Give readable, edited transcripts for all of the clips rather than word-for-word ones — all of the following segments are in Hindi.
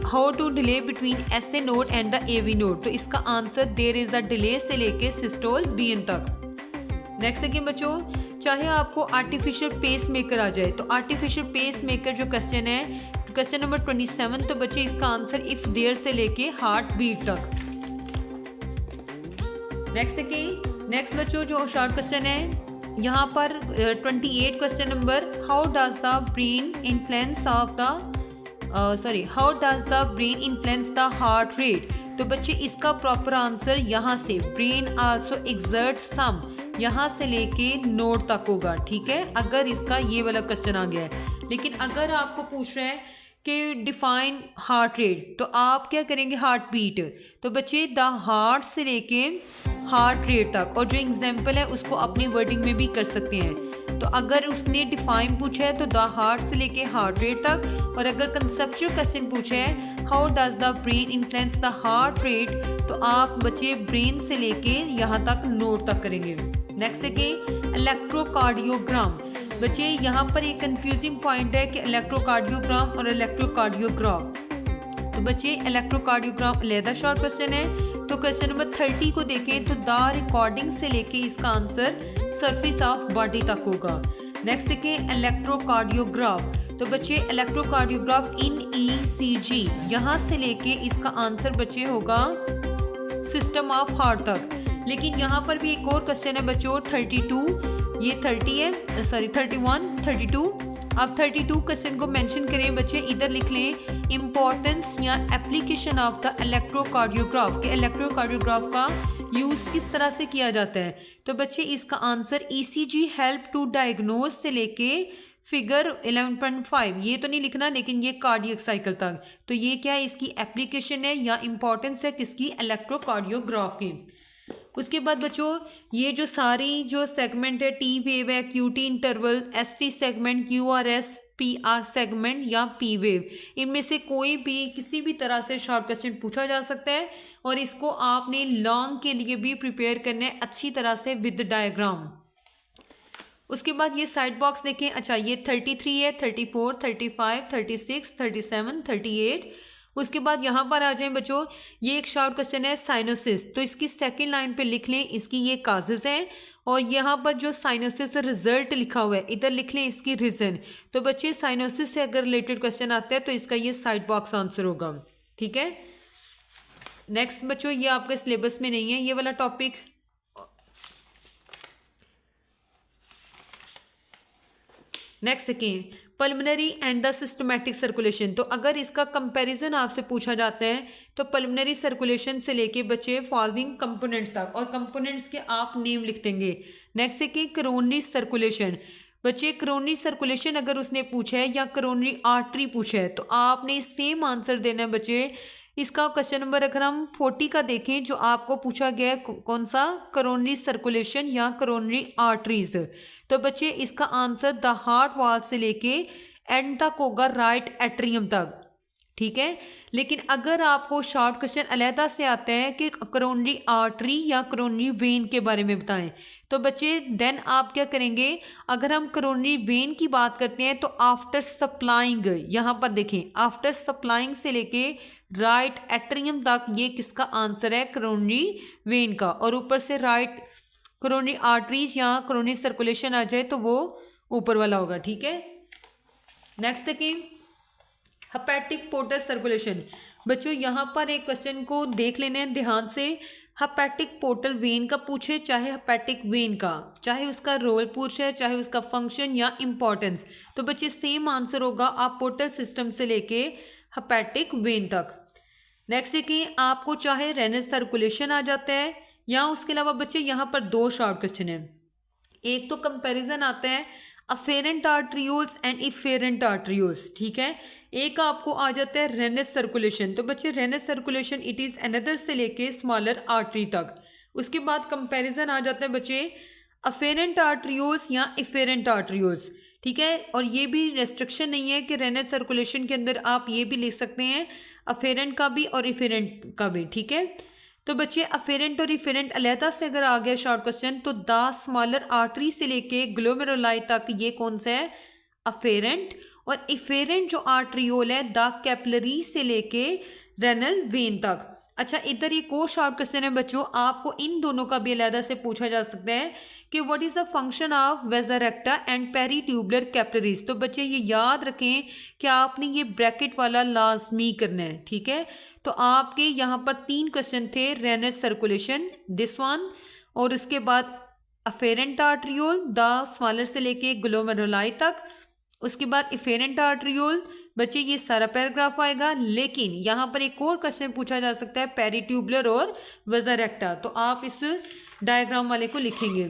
How to delay between S A node and the A V node, तो इसका answer there is a delay से लेके सिस्टोल बीएन तक। नेक्स्ट देखिए बच्चों, चाहे आपको आर्टिफिशियल पेस मेकर आ जाए, तो आर्टिफिशियल पेस मेकर जो क्वेश्चन है, क्वेश्चन नंबर 27, तो बच्चे इसका आंसर इफ देयर से लेके हार्ट बीट तक। नेक्स्ट देखिए, नेक्स्ट बच्चों जो शॉर्ट क्वेश्चन है यहाँ पर 28 question number, how does the brain influence of the how does the brain influence the heart rate, तो बच्चे इसका प्रॉपर आंसर यहाँ से ब्रेन आल्सो एक्सर्ट सम, यहाँ से लेके नोड तक होगा। ठीक है, अगर इसका ये वाला क्वेश्चन आ गया है। लेकिन अगर आपको पूछ रहे हैं कि डिफाइन हार्ट रेट, तो आप क्या करेंगे, हार्ट बीट, तो बच्चे द हार्ट से लेके हार्ट रेट तक, और जो एग्जाम्पल है उसको अपनी वर्डिंग में भी कर सकते हैं। तो अगर उसने डिफाइन पूछा है तो द हार्ट से लेके हार्ट रेट तक, और अगर कंसेप्चुअल क्वेश्चन पूछा है how does the brain influence the heart rate, तो आप बच्चे ब्रेन से लेके यहाँ तक नोट तक करेंगे। नेक्स्ट देखिए, इलेक्ट्रोकार्डियोग्राम, बच्चे यहाँ पर एक कंफ्यूजिंग पॉइंट है कि इलेक्ट्रोकार्डियोग्राम और इलेक्ट्रोकार्डियोग्राफ, तो बच्चे इलेक्ट्रोकार्डियोग्राम अलहदा शॉर्ट क्वेश्चन है। तो क्वेश्चन नंबर 30 को देखें तो द रिकॉर्डिंग से लेके इसका आंसर सरफेस ऑफ बॉडी तक होगा। नेक्स्ट देखें इलेक्ट्रोकार्डियोग्राफ, तो बच्चे इलेक्ट्रोकार्डियोग्राफ इन ईसीजी, यहाँ से लेके इसका आंसर बच्चे होगा सिस्टम ऑफ हार्ट तक। लेकिन यहाँ पर भी एक और क्वेश्चन है बच्चों 32, ये 30 है, सॉरी 31, 32। अब 32 क्वेश्चन को मेंशन करें बच्चे, इधर लिख लें इंपॉर्टेंस या एप्लीकेशन ऑफ द इलेक्ट्रोकार्डियोग्राफ, के इलेक्ट्रोकार्डियोग्राफ का यूज़ किस तरह से किया जाता है। तो बच्चे इसका answer ECG help to diagnose से लेके फिगर 11.5, ये तो नहीं लिखना, लेकिन ये कार्डियक साइकिल तक, तो ये क्या है, इसकी एप्लीकेशन है या इंपॉर्टेंस है किसकी, इलेक्ट्रोकार्डियोग्राफ की। उसके बाद बच्चों ये जो सारी जो सेगमेंट है, टी वेव है, QT interval, ST segment, QRS, PR segment या पी वेव, इनमें से कोई भी किसी भी तरह से शॉर्ट क्वेश्चन पूछा जा सकता है, और इसको आपने लॉन्ग के लिए भी प्रिपेयर करना है अच्छी तरह से विद डायग्राम। उसके बाद ये साइड बॉक्स देखें, अच्छा ये 33 है, 34, 35, 36, 37, 38। उसके बाद यहाँ पर आ जाएं बच्चों, ये एक शॉर्ट क्वेश्चन है साइनोसिस, तो इसकी सेकंड लाइन पे लिख लें इसकी ये काजेस हैं, और यहाँ पर जो साइनोसिस रिजल्ट लिखा हुआ है इधर लिख लें इसकी रीजन। तो बच्चे साइनोसिस से अगर रिलेटेड क्वेश्चन आता है तो इसका ये साइड बॉक्स आंसर होगा। ठीक है, नेक्स्ट बच्चों ये आपके सिलेबस में नहीं है ये वाला टॉपिक। नेक्स्ट देखें pulmonary and the systematic circulation, तो अगर इसका कंपैरिजन आपसे पूछा जाता है तो पल्मोनरी सर्कुलेशन से लेके बच्चे फॉलोइंग कंपोनेंट्स तक, और कंपोनेंट्स के आप नेम लिख देंगे। नेक्स्ट देखें करोनरी सर्कुलेशन, बच्चे करोनरी सर्कुलेशन अगर उसने पूछा है या करोनरी आर्टरी पूछा है तो आपने सेम आंसर देना है बच्चे। इसका क्वेश्चन नंबर अगर हम 40 का देखें जो आपको पूछा गया है कौन सा, करोनरी सर्कुलेशन या करोनरी आर्टरीज, तो बच्चे इसका आंसर द हार्ट वॉल से लेके एंड तक होगा राइट एट्रियम तक। ठीक है, लेकिन अगर आपको शॉर्ट क्वेश्चन अलहदा से आता है कि करोनरी आर्टरी या करोनरी वेन के बारे में बताएं, तो बच्चे देन आप क्या करेंगे, अगर हम करोनरी वेन की बात करते हैं तो आफ्टर सप्लाइंग, यहाँ पर देखें आफ्टर सप्लाइंग से लेके राइट एट्रियम तक ये किसका आंसर है, करोनरी वेन का, और ऊपर से राइट करोनरी आर्टरीज या करोनरी सर्कुलेशन आ जाए तो वो ऊपर वाला होगा। ठीक है, नेक्स्ट देखें हेपेटिक पोर्टल सर्कुलेशन, बच्चों यहाँ पर एक क्वेश्चन को देख लेने हैं ध्यान से। हेपेटिक पोर्टल वेन का पूछे चाहे हेपेटिक वेन का, चाहे उसका रोल पूछे चाहे उसका फंक्शन या इंपॉर्टेंस, तो बच्चे सेम आंसर होगा आप पोर्टल सिस्टम से लेके हेपेटिक वेन तक। नेक्स्ट देखिए आपको चाहे रेनस सर्कुलेशन आ जाता है या उसके अलावा बच्चे यहाँ पर दो शॉर्ट क्वेश्चन है, एक तो कंपैरिजन आता है afferent arterioles and efferent arterioles. ठीक है, एक आपको आ जाता है रेनस सर्कुलेशन, तो बच्चे rhesus circulation it is another से लेके स्मॉलर आर्टरी तक। उसके बाद कंपैरिजन आ जाता है बच्चे अफेरेंट आर्ट्रियोल्स या इफेरेंट आर्ट्रियोल्स। ठीक है, और ये भी रेस्ट्रिक्शन नहीं है कि रेनस सर्कुलेशन के अंदर आप ये भी लिख सकते हैं अफेरेंट का भी और इफेरेंट का भी। ठीक है, तो बच्चे अफेरेंट और इफेरेंट अलहदा से अगर आ गया शॉर्ट क्वेश्चन तो द स्मॉलर आर्टरी से लेके ग्लोमेरुलाई तक ये कौन सा है, अफेरेंट, और इफेरेंट जो आर्ट्रियोल है द कैपिलरी से लेके रेनल वेन तक। अच्छा, इधर एक और शॉर्ट क्वेश्चन है बच्चों, आपको इन दोनों का भी अलग से पूछा जा सकता है कि what is the function of vasa recta and peritubular capillaries. तो बच्चे ये याद रखें कि आपने ये ब्रैकेट वाला लाजमी करना है, ठीक है। तो आपके यहाँ पर 3 क्वेश्चन थे, रेनस सर्कुलेशन दिस वन, और उसके बाद अफेरेंट आर्ट्रियोल द स्मॉलर से लेके ग्लोमेरुलाई तक, उसके बाद इफेरेंट आर्ट्रियोल। बच्चे ये सारा पैराग्राफ आएगा, लेकिन यहाँ पर एक और क्वेश्चन पूछा जा सकता है पेरीट्यूबुलर और वेजा रेक्टा, तो आप इस डायग्राम वाले को लिखेंगे।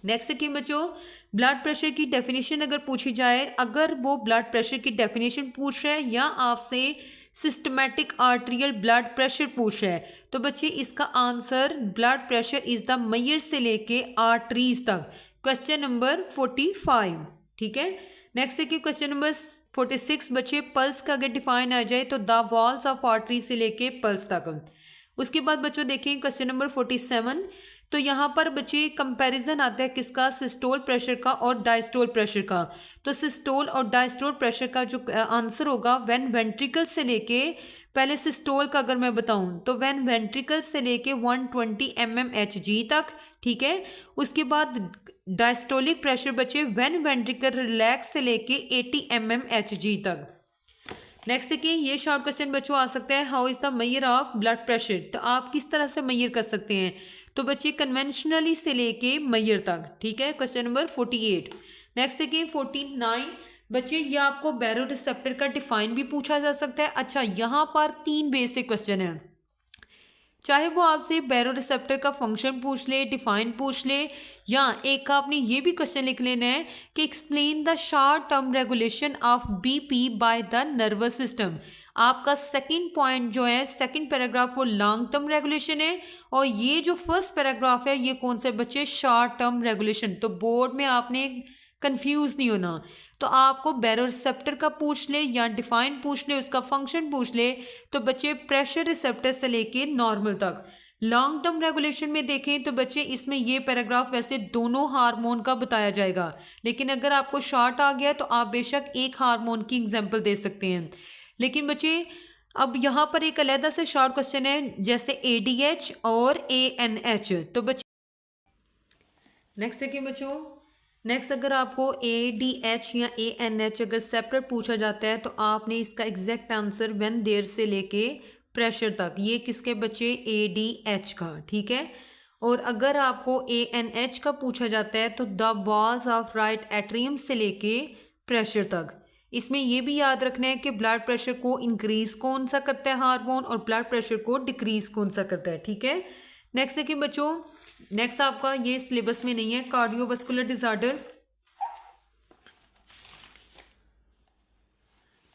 नेक्स्ट देखिए बच्चों, ब्लड प्रेशर की डेफिनेशन अगर पूछी जाए, अगर वो ब्लड प्रेशर की डेफिनेशन पूछ रहा है या आपसे सिस्टमैटिक आर्ट्रियल ब्लड प्रेशर पूछ रहा है, तो बच्चे इसका answer blood pressure is the major से लेके आर्टरीज तक, क्वेश्चन नंबर 45, ठीक है। नेक्स्ट देखिए क्वेश्चन नंबर 46 बच्चे, पल्स का अगर डिफाइन आ जाए तो द वॉल्स ऑफ आर्टरी से लेके पल्स तक। उसके बाद बच्चों देखिए क्वेश्चन नंबर 47, तो यहाँ पर बच्चे कंपैरिजन आता है किसका, सिस्टोल प्रेशर का और डायस्टोल प्रेशर का। तो सिस्टोल और डायस्टोल प्रेशर का जो आंसर होगा व्हेन वेंट्रिकल से लेके, पहले सिस्टोल का अगर मैं बताऊं तो व्हेन वेंट्रिकल से लेके 120 mmHg तक, ठीक है। उसके बाद डायस्टोलिक प्रेशर बच्चे व्हेन वेंट्रिकल रिलैक्स से लेके 80 mmHg तक। नेक्स्ट देखिए ये शॉर्ट क्वेश्चन बच्चों आ सकता है, how is the measure of blood pressure. तो आप किस तरह से मेजर कर सकते हैं, तो बच्चे कन्वेंशनली से लेके मेजर तक, ठीक है, क्वेश्चन नंबर 48। नेक्स्ट देखिए 49 बच्चे, ये आपको बैरो रिसेप्टर का डिफाइन भी पूछा जा सकता है। अच्छा, यहाँ पर 3 बेसिक क्वेश्चन है, चाहे वो आपसे बैरो रिसेप्टर का फंक्शन पूछ ले, डिफाइन पूछ ले, या एक आपने ये भी क्वेश्चन लिख लेना है कि explain the short term regulation of BP by the nervous system. आपका सेकंड पॉइंट जो है, सेकंड पैराग्राफ, वो लॉन्ग टर्म रेगुलेशन है, और ये जो फर्स्ट पैराग्राफ है ये कौन से बच्चे, शॉर्ट टर्म रेगुलेशन। तो बोर्ड में आपने कंफ्यूज नहीं होना, तो आपको बैरो रिसेप्टर का पूछ ले या डिफाइन पूछ ले, उसका फंक्शन पूछ ले, तो बच्चे प्रेशर रिसेप्टर से लेके नॉर्मल तक। लॉन्ग टर्म रेगुलेशन में देखें तो बच्चे इसमें ये पैराग्राफ वैसे दोनों हार्मोन का बताया जाएगा, लेकिन अगर आपको शॉर्ट आ गया तो आप बेशक एक हार्मोन की एग्जाम्पल दे सकते हैं। लेकिन बच्चे अब यहाँ पर एक अलग से शॉर्ट क्वेश्चन है, जैसे ADH और ANH। तो बच्चे नेक्स्ट देखिए बच्चों, नेक्स्ट अगर आपको ADH या ANH अगर सेपरेट पूछा जाता है तो आपने इसका एग्जैक्ट आंसर व्हेन देयर से लेके प्रेशर तक, ये किसके बच्चे, ADH का, ठीक है। और अगर आपको ANH का पूछा जाता है तो the walls of right atrium से लेके प्रेशर तक। इसमें यह भी याद रखना है कि ब्लड प्रेशर को इंक्रीज कौन सा करता है हार्मोन, और ब्लड प्रेशर को डिक्रीज कौन सा करता है, ठीक है। नेक्स्ट देखिए बच्चों, नेक्स्ट आपका ये सिलेबस में नहीं है, cardiovascular disorder.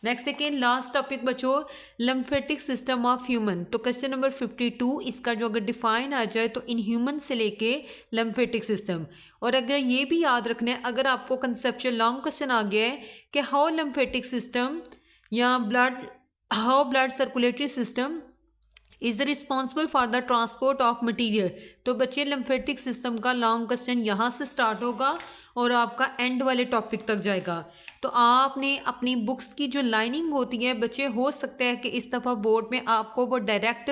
Next second last topic बच्चों, लिम्फेटिक सिस्टम ऑफ ह्यूमन। तो क्वेश्चन नंबर 52 इसका जो अगर डिफाइन आ जाए तो इन ह्यूमन से लेके लिम्फेटिक सिस्टम। और अगर ये भी याद रखना है, अगर आपको कंसेप्चुअल लॉन्ग क्वेश्चन आ गया है कि हाउ लिम्फेटिक सिस्टम या how blood circulatory system is responsible for the transport of material, तो बच्चे लिम्फेटिक सिस्टम का लॉन्ग क्वेश्चन यहाँ से स्टार्ट होगा और आपका एंड वाले टॉपिक तक जाएगा। तो आपने अपनी बुक्स की जो लाइनिंग होती है बच्चे, हो सकता है कि इस दफ़ा बोर्ड में आपको वो डायरेक्ट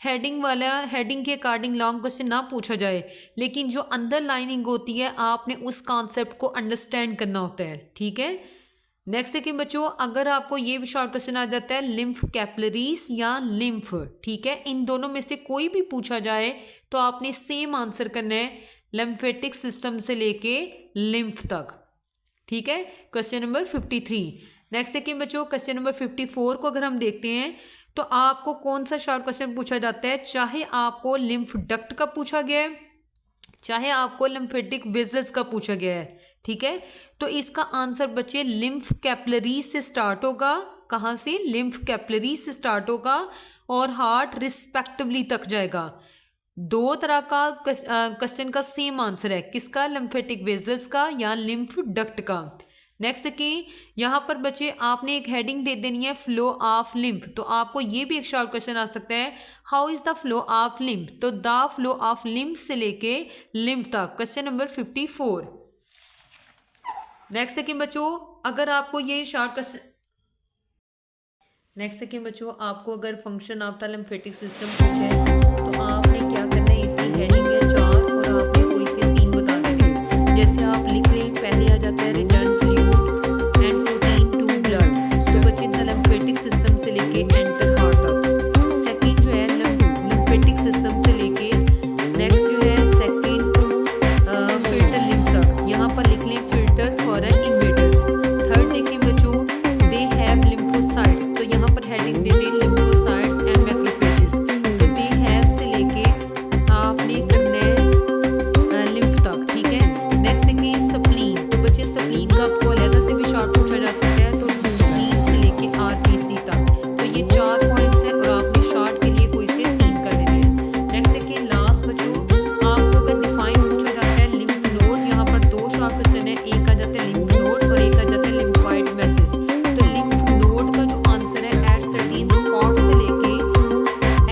हेडिंग के अकॉर्डिंग लॉन्ग क्वेश्चन ना पूछा जाए, लेकिन जो अंदर लाइनिंग होती है आपने उस कॉन्सेप्ट को अंडरस्टैंड करना होता है, ठीक है। नेक्स्ट देखिए बच्चों, अगर आपको ये भी शॉर्ट क्वेश्चन आ जाता है लिम्फ कैपिलरीज या लिम्फ, ठीक है, इन दोनों में से कोई भी पूछा जाए तो आपने सेम आंसर करना है, लिम्फेटिक सिस्टम से लेके लिम्फ तक, ठीक है, क्वेश्चन नंबर 53। नेक्स्ट देखिए बच्चों, क्वेश्चन नंबर 54 को अगर हम देखते हैं तो आपको कौन सा शॉर्ट क्वेश्चन पूछा जाता है, चाहे आपको लिम्फ डक्ट का पूछा गया है, चाहे आपको लिम्फेटिक वेसल्स का पूछा गया है, ठीक है। तो इसका आंसर बच्चे लिम्फ कैपिलरी से स्टार्ट होगा, कहाँ से, लिम्फ कैपिलरी से स्टार्ट होगा और हार्ट रिस्पेक्टिवली तक जाएगा। दो तरह का क्वेश्चन का सेम आंसर है, किसका, लिम्फेटिक वेसल्स का या लिम्फ डक्ट का। नेक्स्ट देखिए, यहाँ पर बच्चे आपने एक हेडिंग दे देनी है फ्लो ऑफ लिम्फ, तो आपको ये भी एक शॉर्ट क्वेश्चन आ सकता है, how is the flow of lymph, तो द फ्लो ऑफ लिम्फ से लेके लिम्फ तक, क्वेश्चन नंबर 54। नेक्स्ट देखिए बच्चों, अगर आपको ये शॉर्ट क्वेश्चन, नेक्स्ट देखिए बच्चों, आपको अगर function of the lymphatic system पूछे तो आपने क्या करना है, इसकी हेडिंग है 4 और आपने कोई से 3 बता देने। जैसे आप लिख लें, पहले आ जाता है return fluid and protein to blood, तो बच्चे द लिम्फेटिक सिस्टम से लेके एंटर हार्ट तक। सेकंड जो है लिम्फेटिक सिस्टम से लेके नेक्स्ट जो है सेकंड फिल्टर लिम्फ तक, यहाँ पर लिख लें फिल्टर फॉरेन इन्वेडर्स। थर्ड देखिए बच्चों, दे हैव लिम्फोसाइट्स, तो यहाँ पर हेडिंग दे दें लिम्फोसाइट्स एंड मैक्रोफेजेस, तो दे हैव से लेके आपने करना है लिम्फ तक, ठीक है। नेक्स्ट देखिए स्प्लीन, तो बच्चे स्प्लीन का आपको अलग से भी शॉर्ट पूछा जा सकता है, तो स्प्लीन से लेके आरबीसी तक। तो ये 4 पॉइंट्स हैं और आपने शॉर्ट के लिए कोई से 3 कर लेने हैं। नेक्स्ट देखिए लास्ट बच्चों, आपको अगर डिफाइन पूछा जाता है लिम्फ नोड, यहाँ पर 2 शॉर्ट क्वेश्चन है, एक आ जाता है लिम्फ नोड और एक आ जाता है लिम्फोइड मैसेज। तो लिम्फ नोड का जो आंसर है एट सर्टेन स्पॉट से लेके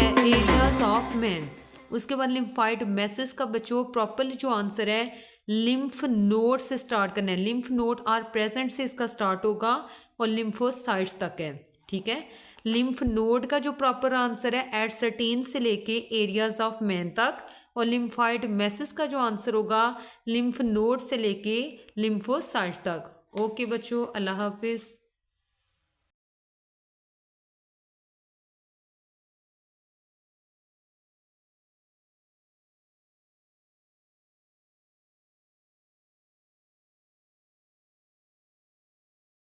एरियाज ऑफ मैन, उसके बाद लिम्फोइड मैसेज का बच्चों प्रॉपरली जो आंसर है लिम्फ नोड से स्टार्ट करना है। लिम्फ नोड आर प्रेजेंट से इसका स्टार्ट होगा और लिम्फोसाइट्स तक है, ठीक है। लिम्फ नोड का जो प्रॉपर आंसर है एट सर्टेन से लेके एरियाज ऑफ मैन तक, और लिम्फोइड मैसेज का जो आंसर होगा लिम्फ नोड से लेके लिम्फोसाइट्स तक। ओके बच्चों, अल्लाह हाफिज़।